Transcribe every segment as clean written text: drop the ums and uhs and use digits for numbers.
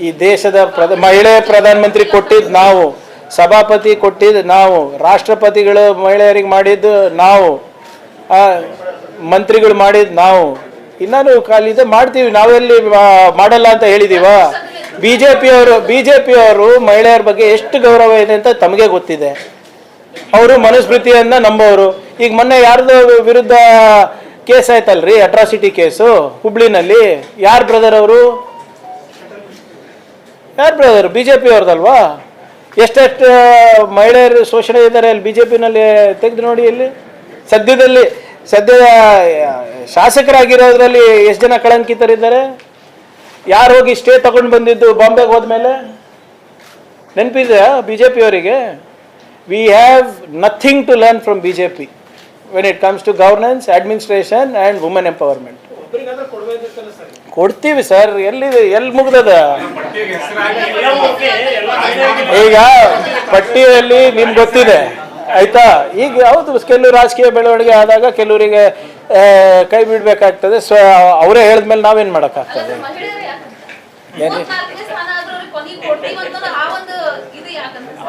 ಈ ದೇಶದ ಮಹಿಳೆ ಪ್ರಧಾನಮಂತ್ರಿ ಕೊಟ್ಟಿದ್ದು ನಾವು, ಸಭಾಪತಿ ಕೊಟ್ಟಿದ್ದು ನಾವು, ರಾಷ್ಟ್ರಪತಿಗಳು ಮಹಿಳೆಯರಿಗೆ ಮಾಡಿದ್ದು ನಾವು, ಮಂತ್ರಿಗಳು ಮಾಡಿದ್ದು ನಾವು. ಇನ್ನೂ ಕಾಲಿದೆ ಮಾಡ್ತೀವಿ, ನಾವೆಲ್ಲಿ ಮಾಡಲ್ಲ ಅಂತ ಹೇಳಿದೀವ? ಬಿ ಜೆ ಪಿಯವರು ಮಹಿಳೆಯರ ಬಗ್ಗೆ ಎಷ್ಟು ಗೌರವ ಇದೆ ಅಂತ ತಮಗೆ ಗೊತ್ತಿದೆ. ಅವರು ಮನುಸ್ಮೃತಿಯನ್ನ ನಂಬೋರು. ಈಗ ಮೊನ್ನೆ ಯಾರ್ದು ವಿರುದ್ಧ ಕೇಸ್ ಆಯ್ತಲ್ರಿ, ಅಟ್ರಾಸಿಟಿ ಕೇಸು ಹುಬ್ಳಿನಲ್ಲಿ. ಯಾರ್ ಬ್ರದರ್ ಅವರು? ಯಾರ್ ಬ್ರದರ್? ಬಿ ಜೆ ಪಿ ಅವ್ರದಲ್ವಾ? ಎಷ್ಟೆಷ್ಟು ಮಹಿಳೆಯರು ಶೋಷಣೆ ಇದ್ದಾರೆ ಅಲ್ಲಿ ಬಿ ಜೆ ಪಿನಲ್ಲಿ, ತೆಗೆದು ನೋಡಿ. ಅಲ್ಲಿ ಸದ್ಯದ ಶಾಸಕರಾಗಿರೋದ್ರಲ್ಲಿ ಎಷ್ಟು ಜನ ಕಳಂಕಿತರಿದ್ದಾರೆ? ಯಾರು ಹೋಗಿ ಸ್ಟೇ ತಗೊಂಡು ಬಂದಿದ್ದು ಬಾಂಬೆಗೆ ಹೋದ್ಮೇಲೆ? ನೆನಪಿದೆಯಾ ಬಿ ಜೆ ಪಿ ಅವರಿಗೆ? We have nothing to learn from B J P when it comes to governance, administration and women empowerment. ಕೊಡ್ತೀವಿ ಸರ್. ಎಲ್ಲಿ ಮುಗ್ದದ? ಈಗ ಪಟ್ಟಿಯಲ್ಲಿ ನಿಮ್ಗೆ ಗೊತ್ತಿದೆ ಆಯ್ತಾ. ಈಗ ಹೌದು, ಕೆಲವು ರಾಜಕೀಯ ಬೆಳವಣಿಗೆ ಆದಾಗ ಕೆಲವರಿಗೆ ಕೈ ಬಿಡ್ಬೇಕಾಗ್ತದೆ. ಅವರೇ ಹೇಳಿದ್ಮೇಲೆ ನಾವೇನ್ ಮಾಡೋಕ್ಕಾಗ್ತದೆ?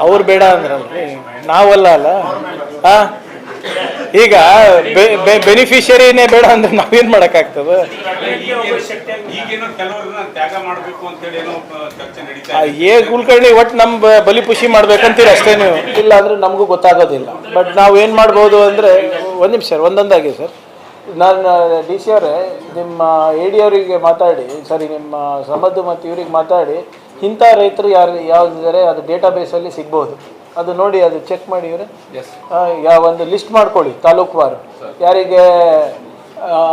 ಅವ್ರು ಬೇಡ ಅಂದ್ರಲ್ರಿ, ನಾವಲ್ಲ ಅಲ್ಲ. ಈಗ ಬೆನಿಫಿಷಿಯರಿನೇ ಬೇಡ ಅಂದ್ರೆ ನಾವೇನ್ ಮಾಡಕ್ಕಾಗ್ತದೆ? ಕುಲಕರ್ಣಿ ಒಟ್ಟು ನಮ್ ಬಲಿಪುಷಿ ಮಾಡ್ಬೇಕಂತೀರ ಅಷ್ಟೇ ನೀವು, ಇಲ್ಲ ಅಂದ್ರೆ ನಮಗೂ ಗೊತ್ತಾಗೋದಿಲ್ಲ. ಬಟ್ ನಾವು ಏನ್ ಮಾಡ್ಬೋದು ಅಂದ್ರೆ, ಒಂದ್ ನಿಮಿಷ ಒಂದೊಂದಾಗಿ ಸರ್. ನಾನು ಡಿ ಸಿ ಅವರೇ, ನಿಮ್ಮ ಎ ಡಿ ಅವರಿಗೆ ಮಾತಾಡಿ, ಸರಿ ನಿಮ್ಮ ಸಮದ್ದು ಮತ್ತು ಇವ್ರಿಗೆ ಮಾತಾಡಿ, ಇಂಥ ರೈತರು ಯಾವ್ದಿದ್ದಾರೆ ಅದು ಡೇಟಾಬೇಸಲ್ಲಿ ಸಿಗ್ಬೋದು, ಅದು ನೋಡಿ, ಅದು ಚೆಕ್ ಮಾಡಿ ಇವರೇ. ಒಂದು ಲಿಸ್ಟ್ ಮಾಡ್ಕೊಳ್ಳಿ ತಾಲೂಕುವಾರು. ಯಾರಿಗೆ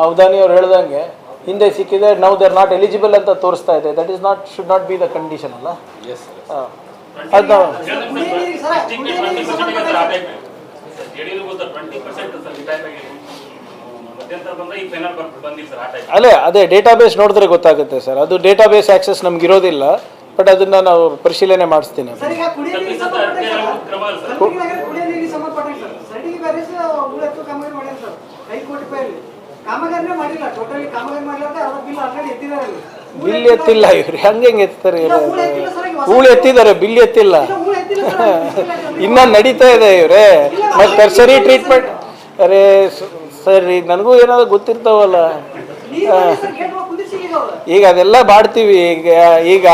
ಅವಧಾನಿ ಅವ್ರು ಹೇಳ್ದಂಗೆ ಹಿಂದೆ ಸಿಕ್ಕಿದೆ, ನಾವು ದೇ ಆರ್ ನಾಟ್ ಎಲಿಜಿಬಲ್ ಅಂತ ತೋರಿಸ್ತಾ ಇದೆ. That is not, should not be the condition ಅಲ್ಲ. ಅದು ಅದೇ ಡೇಟಾಬೇಸ್ ನೋಡಿದ್ರೆ ಗೊತ್ತಾಗುತ್ತೆ ಸರ್. ಅದು ಡೇಟಾಬೇಸ್ ಆಕ್ಸೆಸ್ ನಮ್ಗೆ ಇರೋದಿಲ್ಲ, ಬಟ್ ಅದನ್ನ ನಾವು ಪರಿಶೀಲನೆ ಮಾಡಿಸ್ತೀನಿ. ಬಿಲ್ ಎತ್ತಿಲ್ಲ ಇವ್ರು, ಹೆಂಗೆ ಎತ್ತಾರೆ? ಹೂಳು ಎತ್ತಿದ್ದಾರೆ, ಬಿಲ್ ಎತ್ತಿಲ್ಲ. ಇನ್ನ ನಡೀತಾ ಇದೆ ಇವ್ರೆ. ಮತ್ತೆ ಟರ್ಸರಿ ಟ್ರೀಟ್ಮೆಂಟ್. ಅರೆ ಸರ್, ಈಗ ನನಗೂ ಏನಾದ್ರು ಗೊತ್ತಿರ್ತಾವಲ್ಲ. ಈಗ ಅದೆಲ್ಲ ಮಾಡ್ತೀವಿ. ಈಗ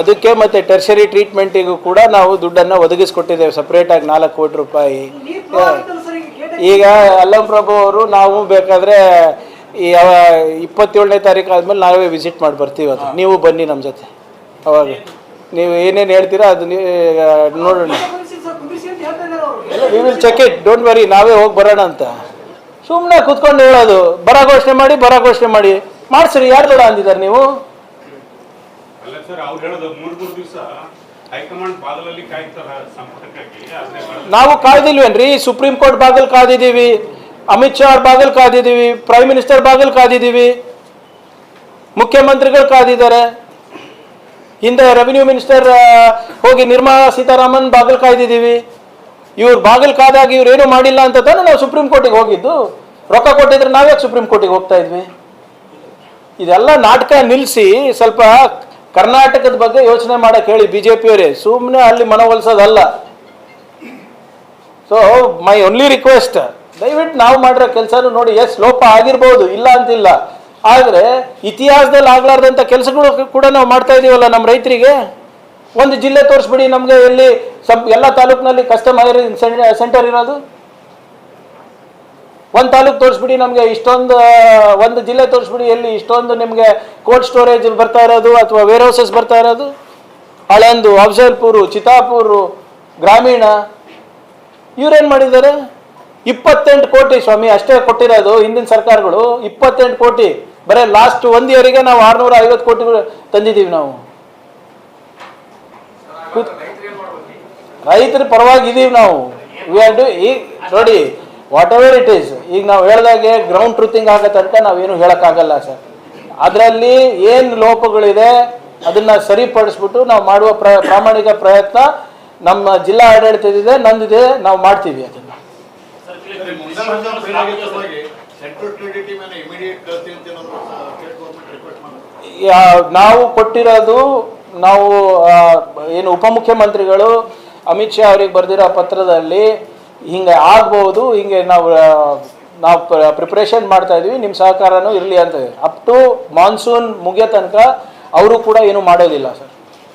ಅದಕ್ಕೆ ಮತ್ತೆ ಟರ್ಷರಿ ಟ್ರೀಟ್ಮೆಂಟಿಗೂ ಕೂಡ ನಾವು ದುಡ್ಡನ್ನು ಒದಗಿಸ್ಕೊಟ್ಟಿದ್ದೇವೆ ಸಪ್ರೇಟಾಗಿ 4 ಕೋಟಿ ರೂಪಾಯಿ. ಈಗ ಅಲ್ಲಂ ಪ್ರಭು ಅವರು, ನಾವು ಬೇಕಾದರೆ ಈ 27ನೇ ತಾರೀಕು ಆದಮೇಲೆ ನಾವೇ ವಿಸಿಟ್ ಮಾಡಿ ಬರ್ತೀವಿ. ಅದು ನೀವು ಬನ್ನಿ ನಮ್ಮ ಜೊತೆ. ಅವಾಗ ನೀವು ಏನೇನು ಹೇಳ್ತೀರಾ ಅದು ನೋಡೋಣ. We will check it, don't worry. ನಾವೇ ಹೋಗಿ ಬರೋಣ ಅಂತ ಸುಮ್ಮನೆ ಕೂತ್ಕೊಂಡು ಹೇಳೋದು. ಬರ ಘೋಷಣೆ ಮಾಡಿ ಮಾಡಿಸ್ರಿ. ಯಾರು ಬೇಡ ಅಂದಿದ್ದಾರೆ ನೀವು? ನಾವು ಕಾಯ್ದಿಲ್ವೇನ್ರಿ? ಸುಪ್ರೀಂ ಕೋರ್ಟ್ ಬಾಗಿಲು ಕಾದಿದ್ದೀವಿ, ಅಮಿತ್ ಶಾ ಅವ್ರ ಬಾಗಿಲು ಕಾದಿದ್ದೀವಿ, ಪ್ರೈಮ್ ಮಿನಿಸ್ಟರ್ ಬಾಗಿಲು ಕಾದಿದ್ದೀವಿ, ಮುಖ್ಯಮಂತ್ರಿಗಳು ಕಾದಿದ್ದಾರೆ. ಹಿಂದೆ ರೆವಿನ್ಯೂ ಮಿನಿಸ್ಟರ್ ಹೋಗಿ ನಿರ್ಮಲಾ ಸೀತಾರಾಮನ್ ಬಾಗಿಲು ಕಾಯ್ದಿದ್ದೀವಿ. ಇವ್ರು ಬಾಗಿಲು ಕಾದಾಗ ಇವ್ರು ಏನೂ ಮಾಡಿಲ್ಲ ಅಂತ ತಾನೇ ನಾವು ಸುಪ್ರೀಂ ಕೋರ್ಟಿಗೆ ಹೋಗಿದ್ದು. ರೊಕ್ಕ ಕೊಟ್ಟಿದ್ರೆ ನಾವ್ಯಾಕೆ ಸುಪ್ರೀಂ ಕೋರ್ಟಿಗೆ ಹೋಗ್ತಾ ಇದ್ವಿ? ಇದೆಲ್ಲ ನಾಟಕ ನಿಲ್ಲಿಸಿ ಸ್ವಲ್ಪ ಕರ್ನಾಟಕದ ಬಗ್ಗೆ ಯೋಚನೆ ಮಾಡಕ್ಕೆ ಹೇಳಿ ಬಿ ಜೆ ಪಿಯವರೇ. ಸುಮ್ಮನೆ ಅಲ್ಲಿ ಮನವೊಲಿಸೋದಲ್ಲ. ಸೊ ಮೈ ಓನ್ಲಿ ರಿಕ್ವೆಸ್ಟ್, ದಯವಿಟ್ಟು ನಾವು ಮಾಡಿರೋ ಕೆಲಸನೂ ನೋಡಿ. ಎಸ್, ಲೋಪ ಆಗಿರ್ಬೋದು, ಇಲ್ಲ ಅಂತಿಲ್ಲ. ಆದರೆ ಇತಿಹಾಸದಲ್ಲಿ ಆಗ್ಲಾರ್ದಂಥ ಕೆಲಸಗಳು ಕೂಡ ನಾವು ಮಾಡ್ತಾ ಇದೀವಲ್ಲ ನಮ್ಮ ರೈತರಿಗೆ. ಒಂದು ಜಿಲ್ಲೆ ತೋರಿಸ್ಬಿಡಿ ನಮಗೆ, ಎಲ್ಲಿ ಎಲ್ಲ ತಾಲೂಕಿನಲ್ಲಿ ಕಸ್ಟಮ್ ಹೈರಿಂಗ್ ಸೆಂಟರ್ ಇರೋದು. ಒಂದು ತಾಲೂಕು ತೋರಿಸ್ಬಿಡಿ ನಮಗೆ, ಇಷ್ಟೊಂದು ಒಂದು ಜಿಲ್ಲೆ ತೋರಿಸ್ಬಿಡಿ ಎಲ್ಲಿ ಇಷ್ಟೊಂದು ನಿಮಗೆ ಕೋಲ್ಡ್ ಸ್ಟೋರೇಜ್ ಬರ್ತಾ ಇರೋದು ಅಥವಾ ವೇರ್ ಹೌಸಸ್ ಬರ್ತಾ ಇರೋದು. ಆಳಂದು, ಅಫಜಲ್ಪುರು, ಚಿತ್ತಾಪುರು, ಗ್ರಾಮೀಣ. ಇವ್ರೇನು ಮಾಡಿದ್ದಾರೆ? 28 ಕೋಟಿ ಸ್ವಾಮಿ ಅಷ್ಟೇ ಕೊಟ್ಟಿರೋದು ಹಿಂದಿನ ಸರ್ಕಾರಗಳು. 28 ಕೋಟಿ ಬರೀ ಲಾಸ್ಟ್ 1 ಇಯರಿಗೆ ನಾವು 650 ಕೋಟಿ ತಂದಿದ್ದೀವಿ ನಾವು. ರೈತರ ಪರವಾಗಿ ಇದೀವಿ ನಾವು. ಈಗ ನೋಡಿ, ವಾಟ್ ಎವರ್ ಇಟ್ ಈಸ್, ಈಗ ನಾವು ಹೇಳಿದಾಗೆ ಗ್ರೌಂಡ್ ಟ್ರೂತಿಂಗ್ ಆಗತ್ತಂತ ನಾವೇನು ಹೇಳೋಕ್ಕಾಗಲ್ಲ ಸರ್. ಅದರಲ್ಲಿ ಏನು ಲೋಪಗಳಿದೆ ಅದನ್ನು ಸರಿಪಡಿಸ್ಬಿಟ್ಟು ನಾವು ಮಾಡುವ ಪ್ರಾಮಾಣಿಕ ಪ್ರಯತ್ನ ನಮ್ಮ ಜಿಲ್ಲಾ ಆಡಳಿತದಿದೆ, ನಂದಿದೆ, ನಾವು ಮಾಡ್ತೀವಿ ಅದನ್ನು. ನಾವು ಕೊಟ್ಟಿರೋದು ನಾವು ಏನು ಉಪಮುಖ್ಯಮಂತ್ರಿಗಳು ಅಮಿತ್ ಶಾ ಅವ್ರಿಗೆ ಬರೆದಿರೋ ಪತ್ರದಲ್ಲಿ ಹಿಂಗೆ ಆಗ್ಬೋದು, ಹಿಂಗೆ ನಾವು ಪ್ರಿಪ್ರೇಷನ್ ಮಾಡ್ತಾ ಇದ್ವಿ, ನಿಮ್ಮ ಸಹಕಾರನೂ ಇರಲಿ ಅಂತ. ಅಪ್ ಟು ಮಾನ್ಸೂನ್ ಮುಗಿಯೋ ತನಕ ಅವರು ಕೂಡ ಏನೂ ಮಾಡೋದಿಲ್ಲ ಸರ್.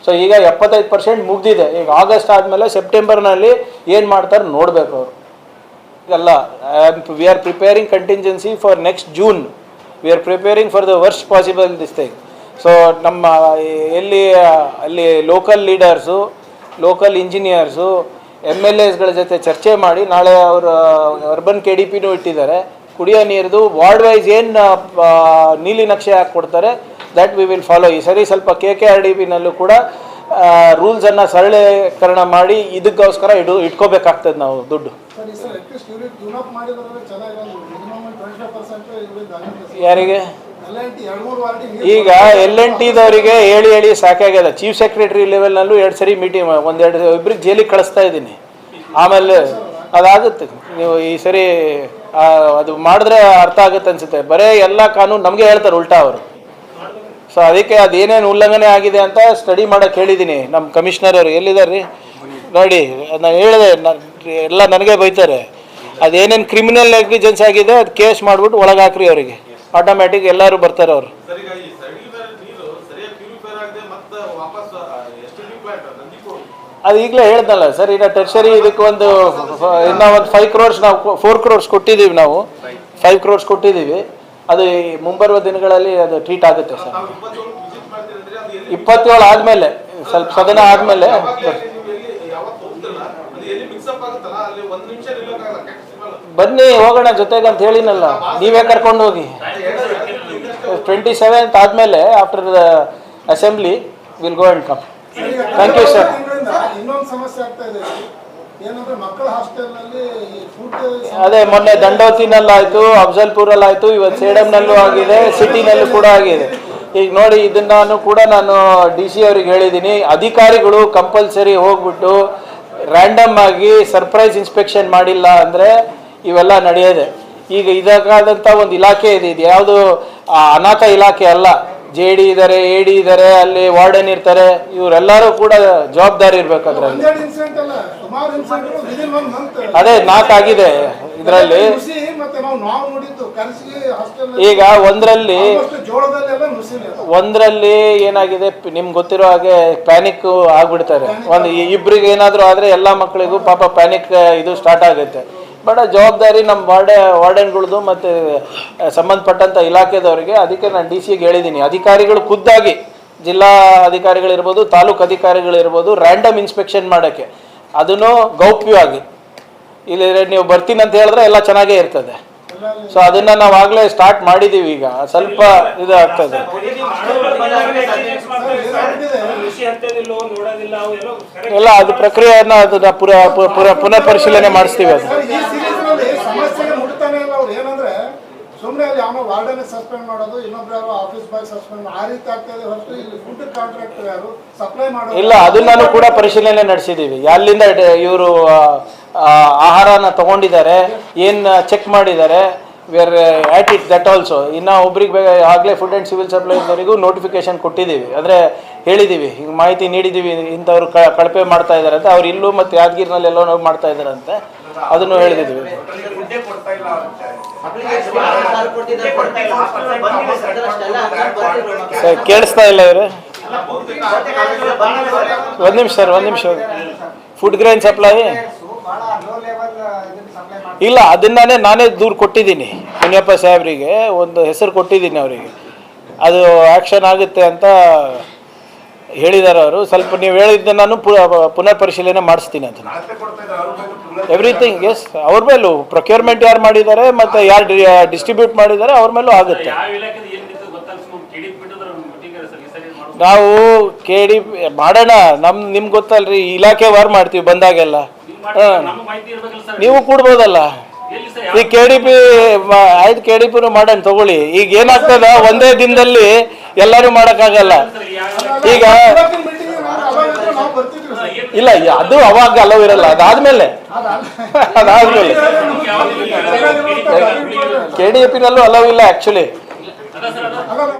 ಸೊ ಈಗ 75% ಮುಗ್ದಿದೆ. ಈಗ ಆಗಸ್ಟ್ ಆದಮೇಲೆ ಸೆಪ್ಟೆಂಬರ್ನಲ್ಲಿ ಏನು ಮಾಡ್ತಾರೆ ನೋಡಬೇಕು ಅವರು. ಅಲ್ಲ, we are preparing contingency for next June. We are preparing for the worst possible this thing. So ನಮ್ಮ ಅಲ್ಲಿ ಲೋಕಲ್ ಲೀಡರ್ಸು, ಲೋಕಲ್ ಇಂಜಿನಿಯರ್ಸು, MLAsಗಳ ಜೊತೆ ಚರ್ಚೆ ಮಾಡಿ ನಾಳೆ ಅವರು ಅರ್ಬನ್ KDPನೂ ಇಟ್ಟಿದ್ದಾರೆ. ಕುಡಿಯೋ ನೀರ್ದು ವಾರ್ಡ್ ವೈಸ್ ಏನು ನೀಲಿ ನಕ್ಷೆ ಹಾಕಿ ಕೊಡ್ತಾರೆ, ದಟ್ ವಿ ವಿಲ್ ಫಾಲೋ. ಈ ಸರಿ ಸ್ವಲ್ಪ KKRDBನಲ್ಲೂ ಕೂಡ ರೂಲ್ಸನ್ನು ಸರಳೀಕರಣ ಮಾಡಿ ಇದಕ್ಕೋಸ್ಕರ ಇಟ್ಕೋಬೇಕಾಗ್ತದೆ ನಾವು ದುಡ್ಡು. ಯಾರಿಗೆ? ಈಗ L&Tದವರಿಗೆ ಹೇಳಿ ಸಾಕಾಗ್ಯದ. ಚೀಫ್ ಸೆಕ್ರೆಟರಿ ಲೆವೆಲ್ನಲ್ಲೂ 2 ಸರಿ ಮೀಟಿಂಗ್, ಇಬ್ಬರಿಗೆ ಜೈಲಿಗೆ ಕಳಿಸ್ತಾ ಇದ್ದೀನಿ. ಆಮೇಲೆ ಅದಾಗುತ್ತೆ. ನೀವು ಈ ಸರಿ ಅದು ಮಾಡಿದ್ರೆ ಅರ್ಥ ಆಗುತ್ತೆ ಅನ್ಸುತ್ತೆ. ಬರೀ ಎಲ್ಲ ಕಾನೂನು ನಮಗೆ ಹೇಳ್ತಾರೆ ಉಲ್ಟಾ ಅವರು. ಸೊ ಅದಕ್ಕೆ ಅದೇನೇನು ಉಲ್ಲಂಘನೆ ಆಗಿದೆ ಅಂತ ಸ್ಟಡಿ ಮಾಡೋಕ್ಕೆ ಹೇಳಿದ್ದೀನಿ ನಮ್ಮ ಕಮಿಷನರ್ ಅವರು. ಎಲ್ಲಿದ್ದಾರೆ ರೀ ನೋಡಿ, ನಾನು ಹೇಳಿದೆ, ಎಲ್ಲ ನನಗೆ ಬೈತಾರೆ. ಅದೇನೇನು ಕ್ರಿಮಿನಲ್ ನೆಗ್ಲಿಜೆನ್ಸ್ ಆಗಿದೆ ಅದು ಕೇಸ್ ಮಾಡಿಬಿಟ್ಟು ಒಳಗೆ ಹಾಕ್ರಿ ಅವರಿಗೆ. ಆಟೋಮ್ಯಾಟಿಕ್ ಎಲ್ಲರೂ ಬರ್ತಾರೆ ಅವರು. ಅದು ಈಗಲೇ ಹೇಳ್ದಲ್ಲ ಸರ್, ಈಗ ಟೆರ್ಷರಿ ಇದಕ್ಕೆ ಇನ್ನೂ ಒಂದು 5 crores ನಾವು 4 crores ಕೊಟ್ಟಿದ್ದೀವಿ. ನಾವು 5 crores ಕೊಟ್ಟಿದ್ದೀವಿ. ಅದು ಮುಂಬರುವ ದಿನಗಳಲ್ಲಿ ಅದು ಟ್ರೀಟ್ ಆಗುತ್ತೆ ಸರ್. 27 ಆದಮೇಲೆ, ಸ್ವಲ್ಪ ಸದನ ಆದಮೇಲೆ ಬನ್ನಿ ಹೋಗೋಣ ಜೊತೆಗೆ ಅಂತ ಹೇಳಿನಲ್ಲ, ನೀವೇ ಕರ್ಕೊಂಡು ಹೋಗಿ. 27th ಆದಮೇಲೆ after the assembly will go and come. Thank you sir. ಇನ್ನೊಂದು ಸಮಸ್ಯೆ ಆಗ್ತಾ ಇದೆ, ಏನಂದ್ರೆ ಮಕ್ಕಳ ಹಾಸ್ಟೆಲ್ನಲ್ಲಿ ಅದೇ ಮೊನ್ನೆ ದಂಡೋತಿನಲ್ಲಾಯಿತು, ಅಫ್ಜಲ್ಪುರಲ್ಲಾಯಿತು, ಇವತ್ತು ಸೇಡಂನಲ್ಲೂ ಆಗಿದೆ, ಸಿಟಿನಲ್ಲೂ ಕೂಡ ಆಗಿದೆ. ಈಗ ನೋಡಿ, ಇದನ್ನು ಕೂಡ ನಾನು DC ಅವ್ರಿಗೆ ಹೇಳಿದ್ದೀನಿ, ಅಧಿಕಾರಿಗಳು ಕಂಪಲ್ಸರಿ ಹೋಗ್ಬಿಟ್ಟು ರ್ಯಾಂಡಮ್ ಆಗಿ ಸರ್ಪ್ರೈಸ್ ಇನ್ಸ್ಪೆಕ್ಷನ್ ಮಾಡಿಲ್ಲ ಅಂದರೆ ಇವೆಲ್ಲ ನಡೆಯೋದೆ. ಈಗ ಇದಕ್ಕಾದಂಥ ಒಂದು ಇಲಾಖೆ ಇದೆ, ಇದು ಯಾವುದು ಅನಾಥ ಇಲಾಖೆ ಅಲ್ಲ. JD ಇದ್ದಾರೆ, AD ಇದ್ದಾರೆ, ಅಲ್ಲಿ ವಾರ್ಡನ್ ಇರ್ತಾರೆ, ಇವರೆಲ್ಲರೂ ಕೂಡ ಜವಾಬ್ದಾರಿ ಇರ್ಬೇಕು ಅದರಲ್ಲಿ. ಅದೇ 4 ಆಗಿದೆ ಇದರಲ್ಲಿ. ಈಗ ಒಂದರಲ್ಲಿ ಏನಾಗಿದೆ ನಿಮ್ಗೆ ಗೊತ್ತಿರೋ ಹಾಗೆ ಪ್ಯಾನಿಕ್ ಆಗ್ಬಿಡ್ತಾರೆ. ಒಂದು ಇಬ್ಬರಿಗೆ ಏನಾದರೂ ಆದರೆ ಎಲ್ಲ ಮಕ್ಕಳಿಗೂ ಪಾಪ ಪ್ಯಾನಿಕ್ ಇದು ಸ್ಟಾರ್ಟ್ ಆಗುತ್ತೆ. ಬಟ್ ಜವಾಬ್ದಾರಿ ನಮ್ಮ ವಾರ್ಡನ್ಗಳದ್ದು ಮತ್ತು ಸಂಬಂಧಪಟ್ಟಂಥ ಇಲಾಖೆದವರಿಗೆ. ಅದಕ್ಕೆ ನಾನು DCಗೆ ಹೇಳಿದ್ದೀನಿ, ಅಧಿಕಾರಿಗಳು ಖುದ್ದಾಗಿ, ಜಿಲ್ಲಾ ಅಧಿಕಾರಿಗಳಿರ್ಬೋದು, ತಾಲೂಕು ಅಧಿಕಾರಿಗಳಿರ್ಬೋದು, ರ್ಯಾಂಡಮ್ ಇನ್ಸ್ಪೆಕ್ಷನ್ ಮಾಡೋಕ್ಕೆ, ಅದನ್ನು ಗೌಪ್ಯವಾಗಿ. ಇಲ್ಲಿ ನೀವು ಬರ್ತೀನಿ ಅಂತ ಹೇಳಿದ್ರೆ ಎಲ್ಲ ಚೆನ್ನಾಗೇ ಇರ್ತದೆ. ಸೊ ಅದನ್ನು ನಾವು ಆಗಲೇ ಸ್ಟಾರ್ಟ್ ಮಾಡಿದ್ದೀವಿ. ಈಗ ಸ್ವಲ್ಪ ಇದು ಆಗ್ತದೆ. ಎಲ್ಲ ಅದು ಪ್ರಕ್ರಿಯೆಯನ್ನು ಅದನ್ನ ಪುನಃ ಪರಿಶೀಲನೆ ಮಾಡಿಸ್ತೀವಿ. ಅದು ಸುಮ್ಮನೆ ಅಲ್ಲಿ ಅವನು ವಾರ್ಡನ್ ಸಸ್ಪೆಂಡ್ ಮಾಡೋದು, ಇನ್ನೊಬ್ರು ಯಾರು ಆಫೀಸ್ ಬಾಯ್ ಸಸ್ಪೆಂಡ್ ಆ ರೀತಿ ಆಗ್ತದೆ ಹೊರತು ಇಲ್ಲಿ ಫುಡ್ ಕಾಂಟ್ರಾಕ್ಟರ್ ಯಾರು ಸಪ್ಲೈ ಮಾಡೋದು ಇಲ್ಲ. ಅದನ್ನು ಕೂಡ ಪರಿಶೀಲನೆ ನಡೆಸಿದ್ದೀವಿ. ಅಲ್ಲಿಂದ ಇವರು ಆಹಾರನ ತಗೊಂಡಿದ್ದಾರೆ, ಏನು ಚೆಕ್ ಮಾಡಿದ್ದಾರೆ, we are at it that also. ಇನ್ನು ಒಬ್ರಿಗೆ ಆಗಲೇ ಫುಡ್ ಆ್ಯಂಡ್ ಸಿವಿಲ್ ಸಪ್ಲೈಸ್ವರೆಗೂ ನೋಟಿಫಿಕೇಶನ್ ಕೊಟ್ಟಿದ್ದೀವಿ, ಅಂದರೆ ಹೇಳಿದ್ದೀವಿ, ಹಿಂಗೆ ಮಾಹಿತಿ ನೀಡಿದ್ದೀವಿ, ಇಂಥವ್ರು ಕಳಪೆ ಮಾಡ್ತಾ ಇದ್ದಾರೆ ಅಂತ. ಅವ್ರು ಇಲ್ಲೂ ಮತ್ತು ಯಾದಗಿರಿನಲ್ಲಿ ಎಲ್ಲೋ ಮಾಡ್ತಾ ಇದ್ದಾರಂತೆ, ಅದನ್ನು ಹೇಳಿದ್ದೀವಿ. ಸರ್ ಕೇಳಿಸ್ತಾ ಇಲ್ಲ ಇವರು. ಒಂದು ನಿಮಿಷ. ಫುಡ್ ಗ್ರೈನ್ ಸಪ್ಲೈ ಇಲ್ಲ, ಅದನ್ನೇ ನಾನೇ ದೂರು ಕೊಟ್ಟಿದ್ದೀನಿ ಮುನಿಯಪ್ಪ ಸಾಹೇಬ್ರಿಗೆ, ಒಂದು ಹೆಸರು ಕೊಟ್ಟಿದ್ದೀನಿ ಅವರಿಗೆ. ಅದು ಆ್ಯಕ್ಷನ್ ಆಗುತ್ತೆ ಅಂತ ಹೇಳಿದ್ದಾರೆ ಅವರು. ಸ್ವಲ್ಪ ನೀವು ಹೇಳಿದ್ದ ನಾನು ಪುನಃ ಪರಿಶೀಲನೆ ಮಾಡಿಸ್ತೀನಿ ಅದನ್ನು. ಎವ್ರಿಥಿಂಗ್ ಎಸ್, ಅವ್ರ ಮೇಲೂ ಪ್ರೊಕ್ಯೂರ್ಮೆಂಟ್ ಯಾರು ಮಾಡಿದ್ದಾರೆ ಮತ್ತು ಯಾರು ಡಿಸ್ಟ್ರಿಬ್ಯೂಟ್ ಮಾಡಿದ್ದಾರೆ ಅವ್ರ ಮೇಲೂ ಆಗುತ್ತೆ. ನಾವು ಮಾಡೋಣ, ನಿಮ್ಗೆ ಗೊತ್ತಲ್ರಿ, ಇಲಾಖೆ ವಾರ್ ಮಾಡ್ತೀವಿ ಬಂದಾಗೆಲ್ಲ. ನೀವು ಕೂಡ್ಬೋದಲ್ಲ. ಈಗ KDP ಆಯ್ತು, KDPನೂ ಮಾಡೋಣ ತಗೊಳ್ಳಿ. ಈಗ ಏನಾಗ್ತದ, ಒಂದೇ ದಿನದಲ್ಲಿ ಎಲ್ಲರೂ ಮಾಡೋಕ್ಕಾಗಲ್ಲ. ಈಗ ಇಲ್ಲ, ಅದು ಅವಾಗ ಅಲವ್ ಇರಲ್ಲ, ಅದಾದ್ಮೇಲೆ KDPನಲ್ಲೂ ಅಲವ್ ಇಲ್ಲ ಆ್ಯಕ್ಚುಲಿ.